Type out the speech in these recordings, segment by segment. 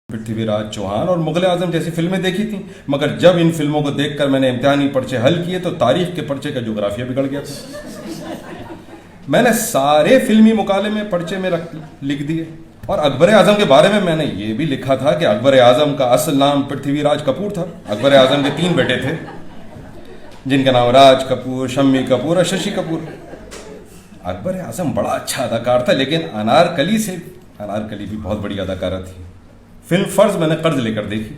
पृथ्वीराज चौहान और मुगल आजम जैसी फिल्में देखी थी, मगर जब इन फिल्मों को देखकर मैंने इम्तिहानी पर्चे हल किए तो तारीख के पर्चे का जोग्राफिया बिगड़ गया था। मैंने सारे फिल्मी मुकाले में पर्चे में लिख दिए और अकबर आजम के बारे में मैंने ये भी लिखा था कि अकबर आजम का असल नाम पृथ्वीराज कपूर था। अकबर आजम के 3 बेटे थे जिनका नाम राज कपूर, शम्मी कपूर और शशि कपूर। अकबर आजम बड़ा अच्छा अदाकार था, लेकिन अनारकली भी बहुत बड़ी अदाकारा थी। फिल्म फर्ज मैंने कर्ज लेकर देखी।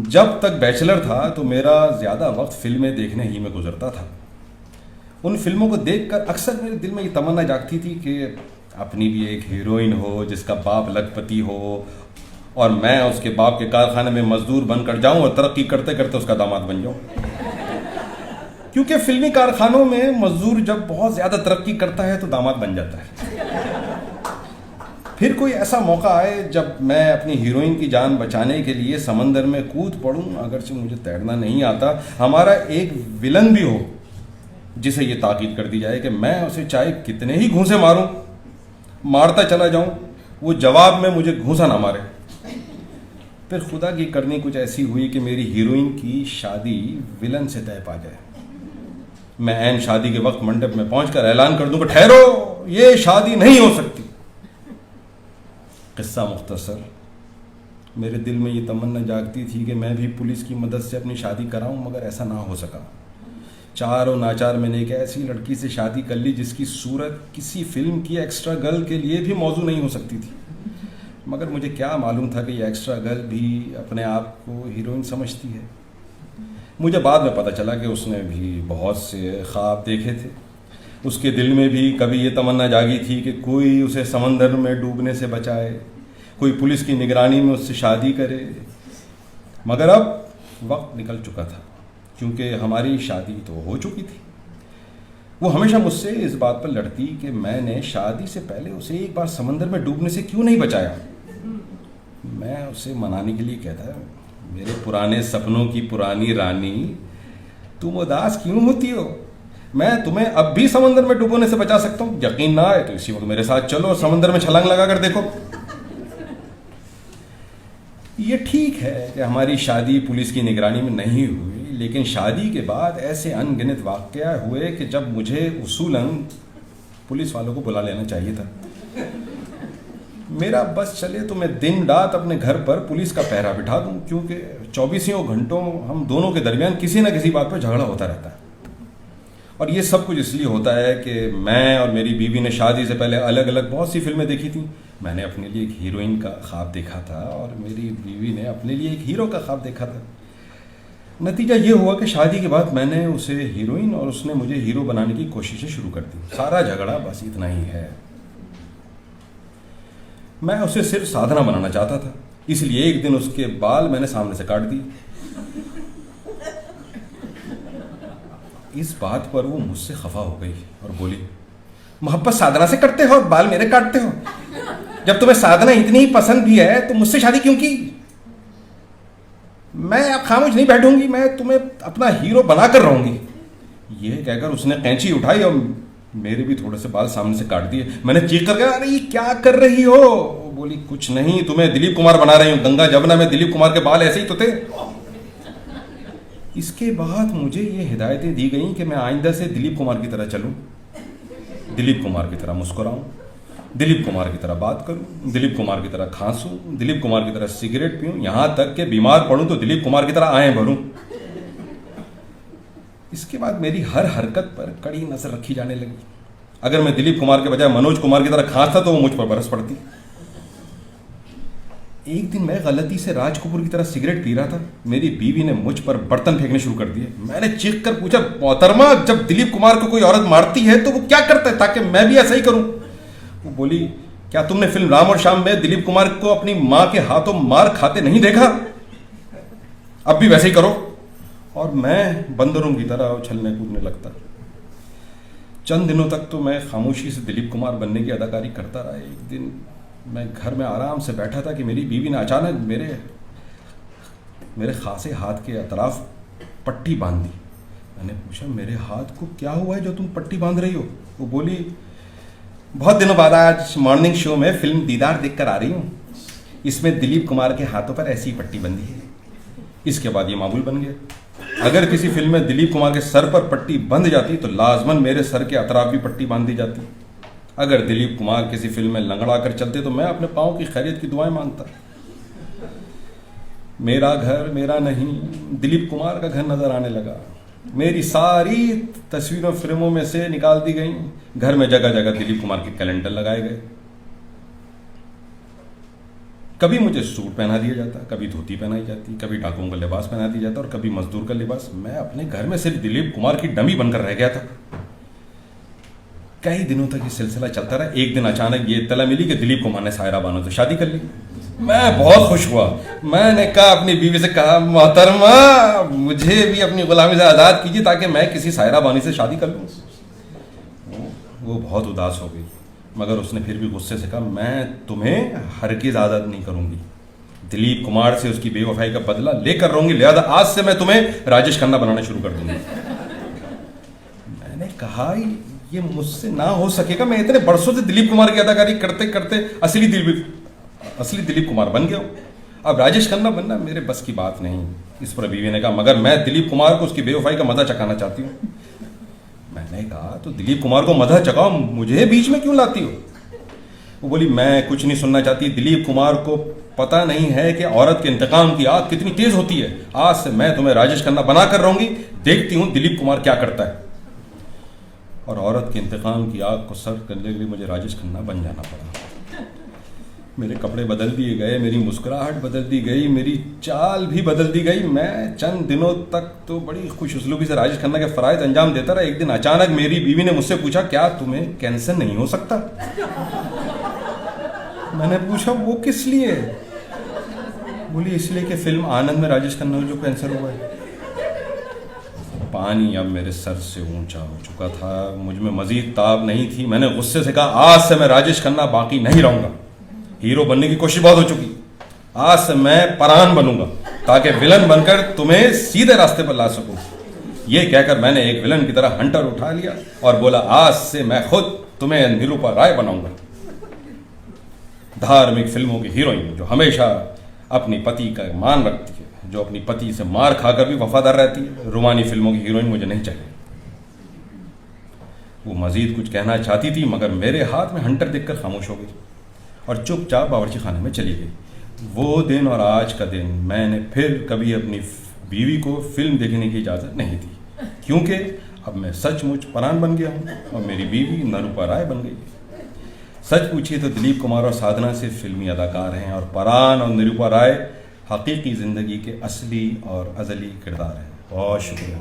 जब तक बैचलर था तो मेरा ज़्यादा वक्त फिल्में देखने ही में गुजरता था। उन फिल्मों को देखकर अक्सर मेरे दिल में ये तमन्ना जागती थी कि अपनी भी एक हीरोइन हो जिसका बाप लखपति हो और मैं उसके बाप के कारखाने में मजदूर बनकर जाऊं और तरक्की करते करते उसका दामाद बन जाऊं। क्योंकि फिल्मी कारखानों में मजदूर जब बहुत ज़्यादा तरक्की करता है तो दामाद बन जाता है। फिर कोई ऐसा मौका आए जब मैं अपनी हीरोइन की जान बचाने के लिए समंदर में कूद पड़ूं, अगरचे मुझे तैरना नहीं आता, हमारा एक विलन भी हो जिसे ये ताकीद कर दी जाए कि मैं उसे चाहे कितने ही घूंसे मारूं, मारता चला जाऊं, वो जवाब में मुझे घूंसा ना मारे। फिर खुदा की करनी कुछ ऐसी हुई कि मेरी हीरोइन की शादी विलन से तय पा जाए। मैं ऐन शादी के वक्त मंडप में पहुंचकर ऐलान कर दूं कि ठहरो, ये शादी नहीं हो सकती। किस्सा मुख्तसर, मेरे दिल में ये तमन्ना जागती थी कि मैं भी पुलिस की मदद से अपनी शादी कराऊं, मगर ऐसा ना हो सका। चार और नाचार मैंने एक ऐसी लड़की से शादी कर ली जिसकी सूरत किसी फिल्म की एक्स्ट्रा गर्ल के लिए भी मौजू नहीं हो सकती थी। मगर मुझे क्या मालूम था कि ये एक्स्ट्रा गर्ल भी अपने आप को हीरोइन समझती है। मुझे बाद में पता चला कि उसने भी बहुत से ख्वाब देखे थे। उसके दिल में भी कभी ये तमन्ना जागी थी कि कोई उसे समंदर में डूबने से बचाए, कोई पुलिस की निगरानी में उससे शादी करे। मगर अब वक्त निकल चुका था, क्योंकि हमारी शादी तो हो चुकी थी। वो हमेशा मुझसे इस बात पर लड़ती कि मैंने शादी से पहले उसे एक बार समंदर में डूबने से क्यों नहीं बचाया। मैं उसे मनाने के लिए कहता, मेरे पुराने सपनों की पुरानी रानी, तुम उदास क्यों होती हो? मैं तुम्हें अब भी समंदर में डूबने से बचा सकता हूं। यकीन ना आए तो इसी वक्त मेरे साथ चलो और समंदर में छलांग लगा कर देखो। ये ठीक है कि हमारी शादी पुलिस की निगरानी में नहीं हुई, लेकिन शादी के बाद ऐसे अनगिनत वाकया हुए कि जब मुझे उसूलन पुलिस वालों को बुला लेना चाहिए था। मेरा बस चले तो मैं दिन रात अपने घर पर पुलिस का पहरा बिठा दूं, क्योंकि 24 घंटों हम दोनों के दरमियान किसी न किसी बात पर झगड़ा होता रहता है। और ये सब कुछ इसलिए होता है कि मैं और मेरी बीवी ने शादी से पहले अलग अलग बहुत सी फिल्में देखी थी। मैंने अपने लिए एक हीरोइन का ख्वाब देखा था और मेरी बीवी ने अपने लिए एक हीरो का ख्वाब देखा था। नतीजा ये हुआ कि शादी के बाद मैंने उसे हीरोइन और उसने मुझे हीरो बनाने की कोशिशें शुरू कर दी। सारा झगड़ा बस इतना ही है। मैं उसे सिर्फ साधना बनाना चाहता था, इसलिए एक दिन उसके बाल मैंने सामने से काट दिए। इस बात पर वो मुझसे खफा हो गई और बोली, मोहब्बत साधना से करते हो और बाल मेरे काटते हो? जब तुम्हें साधना इतनी ही पसंद भी है तो मुझसे शादी क्यों की? मैं अब खामोश नहीं बैठूंगी, मैं तुम्हें अपना हीरो बनाकर रहूंगी। यह कहकर उसने कैंची उठाई और मेरे भी थोड़े से बाल सामने से काट दिए। मैंने चीख कर कहा, अरे ये क्या कर रही हो? वो बोली, कुछ नहीं, तुम्हें दिलीप कुमार बना रही हूं। गंगा जमुना में दिलीप कुमार के बाल ऐसे ही तो थे। इसके बाद मुझे ये हिदायतें दी गई कि मैं आइंदा से दिलीप कुमार की तरह चलूं, दिलीप कुमार की तरह मुस्कुराऊं, दिलीप कुमार की तरह बात करूं, दिलीप कुमार की तरह खांसूं, दिलीप कुमार की तरह सिगरेट पीऊं, यहां तक कि बीमार पड़ूं तो दिलीप कुमार की तरह आएं भरूं। इसके बाद मेरी हर हरकत पर कड़ी नजर रखी जाने लगी। अगर मैं दिलीप कुमार के बजाय मनोज कुमार की तरह खांसता तो वो मुझ पर बरस पड़ती। एक दिन मैं गलती से राज कपूर की तरह सिगरेट पी रहा था। मेरी बीवी ने मुझ पर बर्तन फेंकने शुरू कर दिए। मैंने चीख कर पूछा, मोहतरमा, जब दिलीप कुमार को कोई औरत मारती है तो वो क्या करता है ताकि मैं भी ऐसा ही करूं? वो बोली, क्या तुमने फिल्म राम और श्याम में दिलीप कुमार को अपनी मां के हाथों मार खाते नहीं देखा? अब भी वैसे ही करो। और मैं बंदरों की तरह उछलने कूदने लगता। चंद दिनों तक तो मैं खामोशी से दिलीप कुमार बनने की अदाकारी करता रहा। एक दिन मैं घर में आराम से बैठा था कि मेरी बीवी ने अचानक मेरे खासे हाथ के अतराफ पट्टी बांध दी। मैंने पूछा, मेरे हाथ को क्या हुआ है जो तुम पट्टी बांध रही हो? वो बोली, बहुत दिनों बाद आज मॉर्निंग शो में फिल्म दीदार देखकर आ रही हूँ। इसमें दिलीप कुमार के हाथों पर ऐसी पट्टी बंधी है। इसके बाद ये मामूल बन गया। अगर किसी फिल्म में दिलीप कुमार के सर पर पट्टी बंध जाती तो लाजमन मेरे सर के अतराफ भी पट्टी बांध दी जाती। अगर दिलीप कुमार किसी फिल्म में लंगड़ा कर चलते तो मैं अपने पाँव की खैरियत की दुआएं मांगता। मेरा घर मेरा नहीं, दिलीप कुमार का घर नजर आने लगा। मेरी सारी तस्वीरों फिल्मों में से निकाल दी गई। घर में जगह जगह दिलीप कुमार के कैलेंडर लगाए गए। कभी मुझे सूट पहना दिया जाता, कभी धोती पहनाई जाती, कभी डाकुओं का लिबास पहना दिया जाता और कभी मजदूर का लिबास। मैं अपने घर में सिर्फ दिलीप कुमार की डमी बनकर रह गया था। कई दिनों तक ये सिलसिला चलता रहा। एक दिन अचानक ये इत्तला मिली कि दिलीप कुमार ने सायरा बानो से शादी कर ली। मैं बहुत खुश हुआ। मैंने कहा, अपनी बीवी से कहा, मोहतरमा मुझे भी अपनी गुलामी से आज़ाद कीजिए ताकि मैं किसी सायरा बानी से शादी कर लूँ। वो बहुत उदास हो गई, मगर उसने फिर भी गुस्से से कहा, मैं तुम्हें हरगिज़ आज़ाद नहीं करूँगी। दिलीप कुमार से उसकी बेवफाई का बदला लेकर रहूँगी, लिहाजा आज से मैं तुम्हें राजेश खन्ना बनाना शुरू कर दूँगी। मैंने कहा, ये मुझसे ना हो सकेगा। मैं इतने बरसों से दिलीप कुमार की अदाकारी करते करते असली दिलीप कुमार बन गया हूँ। अब राजेश खन्ना बनना मेरे बस की बात नहीं। इस पर बीवी ने कहा, मगर मैं दिलीप कुमार को उसकी बेवफाई का मजा चखाना चाहती हूँ। मैंने कहा, तो दिलीप कुमार को मजा चखाओ, मुझे बीच में क्यों लाती हो? वो बोली, मैं कुछ नहीं सुनना चाहती। दिलीप कुमार को पता नहीं है कि औरत के इंतकाम की आग कितनी तेज होती है। आज से मैं तुम्हें राजेश खन्ना बनाकर रहूंगी, देखती हूँ दिलीप कुमार क्या करता है। और औरत के इंतकाम की आग को सर्व करने के लिए मुझे राजेश खन्ना बन जाना पड़ा। मेरे कपड़े बदल दिए गए, मेरी मुस्कुराहट बदल दी गई, मेरी चाल भी बदल दी गई। मैं चंद दिनों तक तो बड़ी खुश उसलूबी से राजेश खन्ना के फराइज अंजाम देता रहा। एक दिन अचानक मेरी बीवी ने मुझसे पूछा, क्या तुम्हें कैंसर नहीं हो सकता? मैंने पूछा, वो किस लिए? बोली, इसलिए कि फिल्म आनंद में राजेश खन्ना को कैंसर हुआ है। पानी अब मेरे सर से ऊंचा हो चुका था, मुझ में मजीद ताब नहीं थी। मैंने गुस्से से कहा, आज से मैं राजेश खन्ना बाकी नहीं रहूंगा। हीरो बनने की कोशिश बहुत हो चुकी, आज से मैं परान बनूंगा ताकि विलन बनकर तुम्हें सीधे रास्ते पर ला सकूं। यह कहकर मैंने एक विलन की तरह हंटर उठा लिया और बोला, आज से मैं खुद तुम्हें निरूपा राय बनाऊंगा। धार्मिक फिल्मों की हीरोइन जो हमेशा अपनी पति का मान रखती है, जो अपनी पति से मार खाकर भी वफादार रहती है, रोमानी फिल्मों की हीरोइन मुझे नहीं चाहिए। वो मजीद कुछ कहना चाहती थी, मगर मेरे हाथ में हंटर देखकर खामोश हो गई और चुपचाप बावर्ची खाने में चली गई। वो दिन और आज का दिन मैंने फिर कभी अपनी बीवी को फिल्म देखने की इजाज़त नहीं दी, क्योंकि अब मैं सचमुच परान बन गया हूँ और मेरी बीवी निरूपा राय बन गई। सच पूछिए तो दिलीप कुमार और साधना सिर्फ फिल्मी अदाकार हैं और परान और निरूपा राय हकीकी ज़िंदगी के असली और अज़ली किरदार हैं। बहुत शुक्रिया।